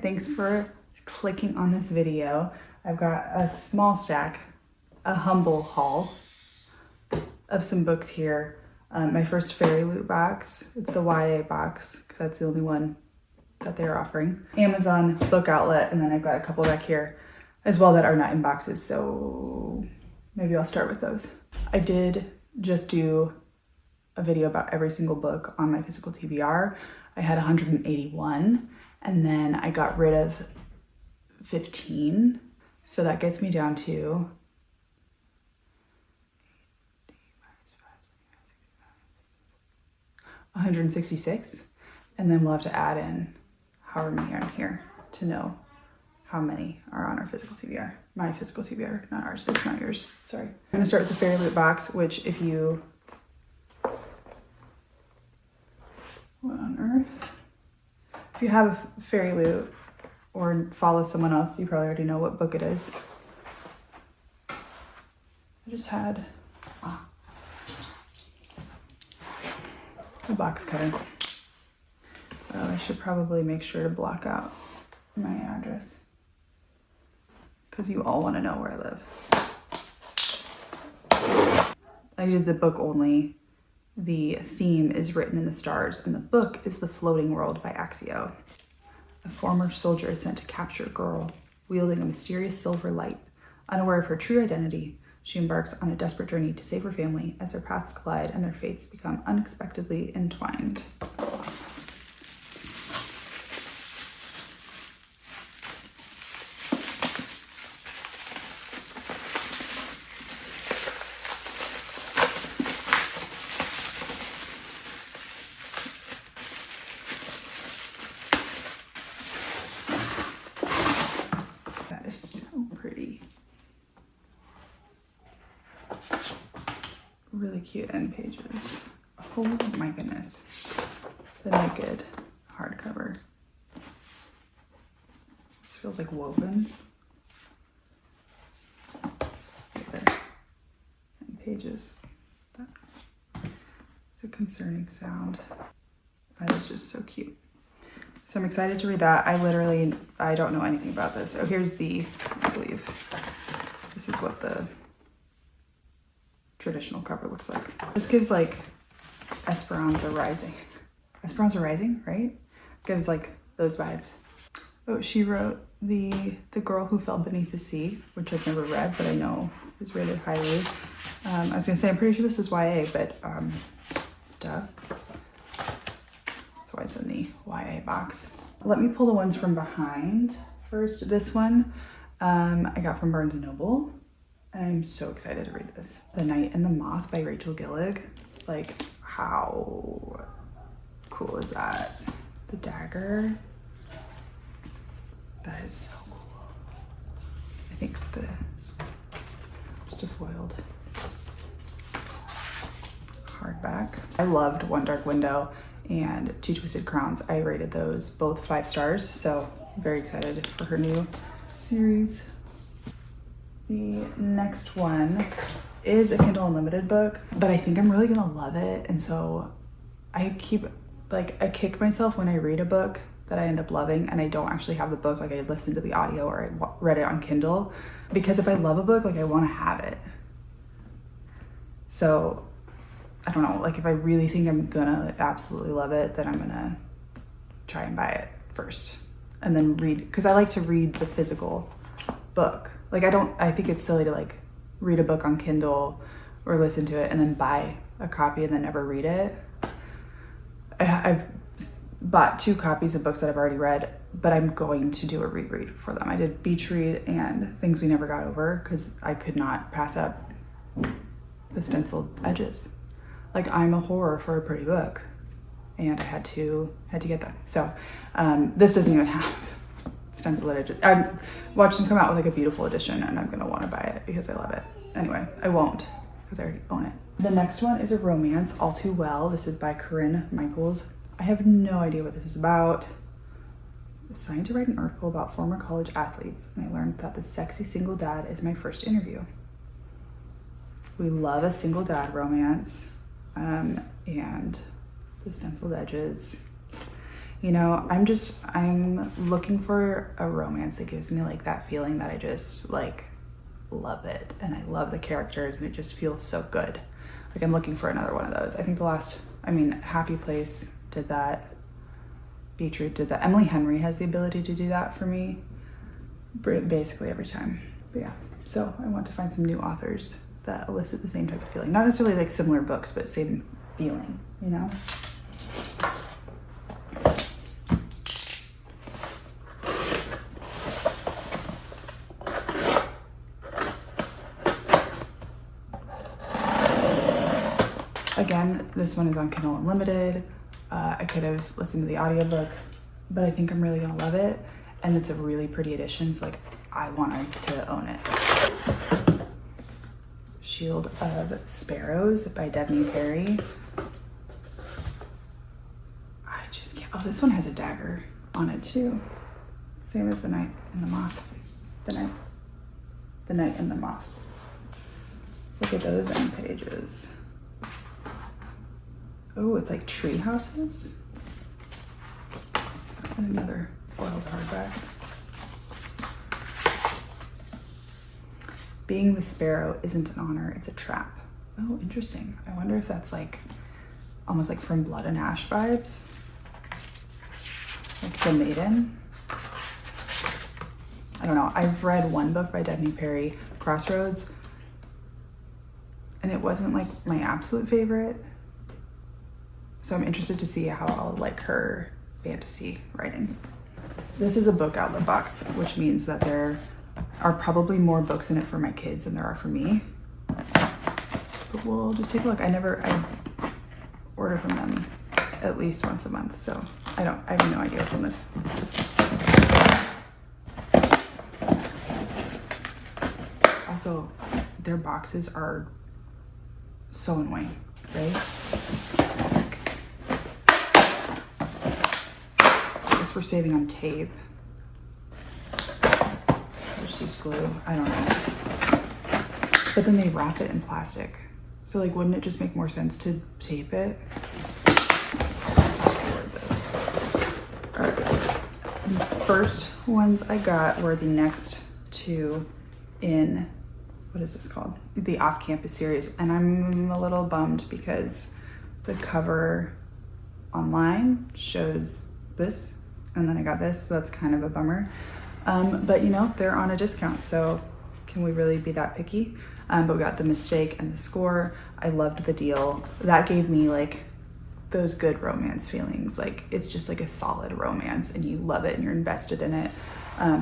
thanks for clicking on this video. I've got a small stack, a humble haul of some books here. My first Fairy Loot box, it's the YA box, because that's the only one that they're offering. Amazon Book Outlet, and then I've got a couple back here as well that are not in boxes, so maybe I'll start with those. I did just do a video about every single book on my physical TBR. I had 181, and then I got rid of 15, so that gets me down to 166, and then we'll have to add in however many are in here to know how many are on our physical TBR. My physical TBR, not ours. It's not yours. Sorry. I'm gonna start with the Fairy Loot box, which if you... What on earth? If you have a Fairy Loot or follow someone else, you probably already know what book it is. I just had a box cutter. I should probably make sure to block out my address because you all want to know where I live. I did the book only. The theme is Written in the Stars, and the book is The Floating World by Axio. A former soldier is sent to capture a girl wielding a mysterious silver light. Unaware of her true identity, she embarks on a desperate journey to save her family as their paths collide and their fates become unexpectedly entwined. That is so pretty. Really cute end pages. Oh my goodness. The Naked hardcover. This feels like woven. There. End pages. It's a concerning sound. That is just so cute. So I'm excited to read that. I don't know anything about this. So here's I believe, this is what the traditional cover looks like. This gives like Esperanza Rising. Esperanza Rising, right? Gives like those vibes. Oh, she wrote the Girl Who Fell Beneath the Sea, which I've never read, but I know is rated highly. I was gonna say, I'm pretty sure this is YA, but duh. That's why it's in the YA box. Let me pull the ones from behind first. This one I got from Barnes & Noble. I'm so excited to read this. The Night and the Moth by Rachel Gillig. Like, how cool is that? The dagger. That is so cool. I think just a foiled hardback. I loved One Dark Window and Two Twisted Crowns. I rated those both 5 stars, so I'm very excited for her new series. The next one is a Kindle Unlimited book, but I think I'm really gonna love it, and so I kick myself when I read a book that I end up loving and I don't actually have the book, like I listened to the audio or I read it on Kindle, because if I love a book, like I wanna have it. So I don't know, like if I really think I'm gonna absolutely love it, then I'm gonna try and buy it first and then read, because I like to read the physical book. Like I think it's silly to like read a book on Kindle or listen to it and then buy a copy and then never read it. I've bought 2 copies of books that I've already read, but I'm going to do a reread for them. I did Beach Read and Things We Never Got Over because I could not pass up the stenciled edges. Like, I'm a horror for a pretty book, and I had to get them. So this doesn't even have stenciled edges. I watched them come out with like a beautiful edition, and I'm gonna want to buy it because I love it. Anyway, I won't because I already own it. The next one is a romance, All Too Well. This is by Corinne Michaels. I have no idea what this is about. I was assigned to write an article about former college athletes, and I learned that the sexy single dad is my first interview. We love a single dad romance, and the stenciled edges. You know, I'm looking for a romance that gives me like that feeling that I just like love it and I love the characters and it just feels so good. Like I'm looking for another one of those. I think Happy Place did that. Beetroot did that. Emily Henry has the ability to do that for me basically every time. But yeah, so I want to find some new authors that elicit the same type of feeling. Not necessarily like similar books, but same feeling, you know? Again, this one is on Kindle Unlimited. I could have listened to the audiobook, but I think I'm really gonna love it. And it's a really pretty edition, so like I wanted to own it. Shield of Sparrows by Devney Perry. I just can't, oh, this one has a dagger on it too. Same as The Night and the Moth. The Night and the Moth. Look at those end pages. Oh, it's like tree houses. And another foiled hardback. Being the sparrow isn't an honor, it's a trap. Oh, interesting. I wonder if that's like almost like From Blood and Ash vibes. Like The Maiden. I don't know. I've read one book by Devney Perry, Crossroads, and it wasn't like my absolute favorite. So I'm interested to see how I'll like her fantasy writing. This is a book outlet box, which means that there are probably more books in it for my kids than there are for me. But we'll just take a look. I order from them at least once a month, so I have no idea what's in this. Also, their boxes are so annoying, right? We're saving on tape. Just use glue. I don't know. But then they wrap it in plastic. So like, wouldn't it just make more sense to tape it? Store this. All right. The first ones I got were the next two in, what is this called? The Off-Campus series. And I'm a little bummed because the cover online shows this. And then I got this, so that's kind of a bummer. But you know, they're on a discount, so can we really be that picky? But we got The Mistake and The Score. I loved the deal. That gave me like those good romance feelings. Like it's just like a solid romance and you love it and you're invested in it.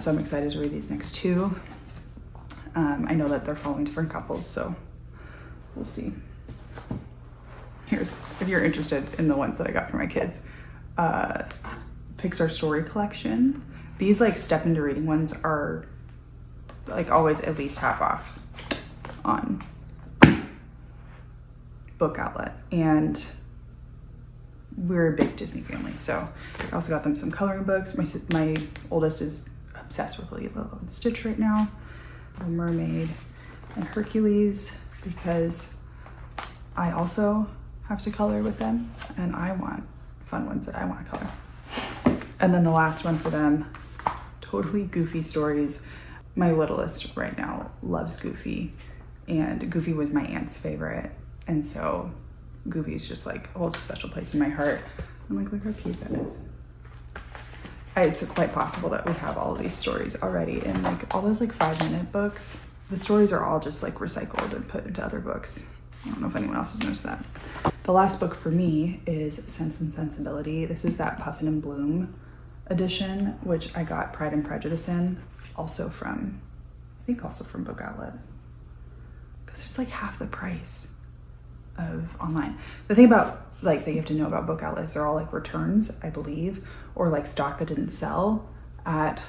So I'm excited to read these next two. I know that they're following different couples, so we'll see. Here's, if you're interested in the ones that I got for my kids. Pixar Story Collection. These like step into reading ones are like always at least half off on Book Outlet, and we're a big Disney family, so I also got them some coloring books. My oldest is obsessed with Lilo and Stitch right now, Little Mermaid and Hercules, because I also have to color with them and I want fun ones that I want to color. And then the last one for them, totally Goofy stories. My littlest right now loves Goofy, and Goofy was my aunt's favorite. And so Goofy is just like holds a special place in my heart. I'm like, look how cute that is. It's quite possible that we have all of these stories already in like all those like 5-minute books. The stories are all just like recycled and put into other books. I don't know if anyone else has noticed that. The last book for me is Sense and Sensibility. This is that Puffin and Bloom edition, which I got Pride and Prejudice in, also from Book Outlet, because it's like half the price of online. The thing about like that you have to know about Book Outlet is they're all like returns, I believe, or like stock that didn't sell at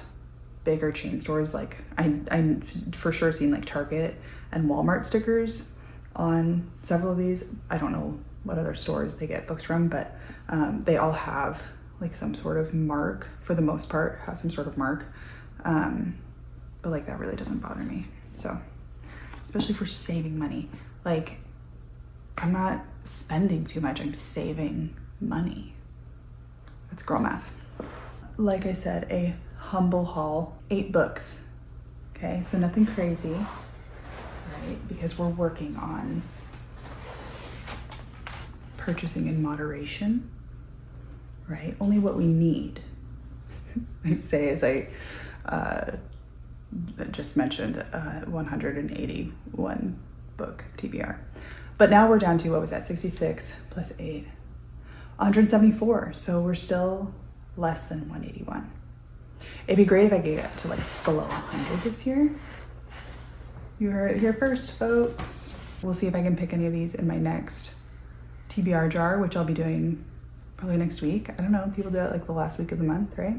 bigger chain stores. Like I for sure seen like Target and Walmart stickers on several of these. I don't know what other stores they get books from, but they all have like some sort of mark, for the most part, have some sort of mark. But like that really doesn't bother me. So, especially for saving money. Like I'm not spending too much, I'm saving money. That's girl math. Like I said, a humble haul, 8 books. Okay, so nothing crazy, right? Because we're working on purchasing in moderation, right? Only what we need. I'd say, as I just mentioned, 181 book TBR. But now we're down to, what was that, 66 plus 8, 174. So we're still less than 181. It'd be great if I could get to like below 100 this year. You heard it here first, folks. We'll see if I can pick any of these in my next TBR jar, which I'll be doing probably next week. I don't know, people do it like the last week of the month, right?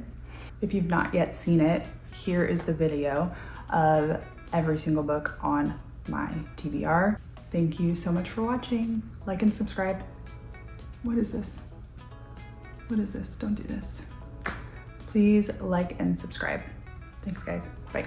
If you've not yet seen it, here is the video of every single book on my TBR. Thank you so much for watching. Like and subscribe. What is this? What is this? Don't do this. Please like and subscribe. Thanks, guys. Bye.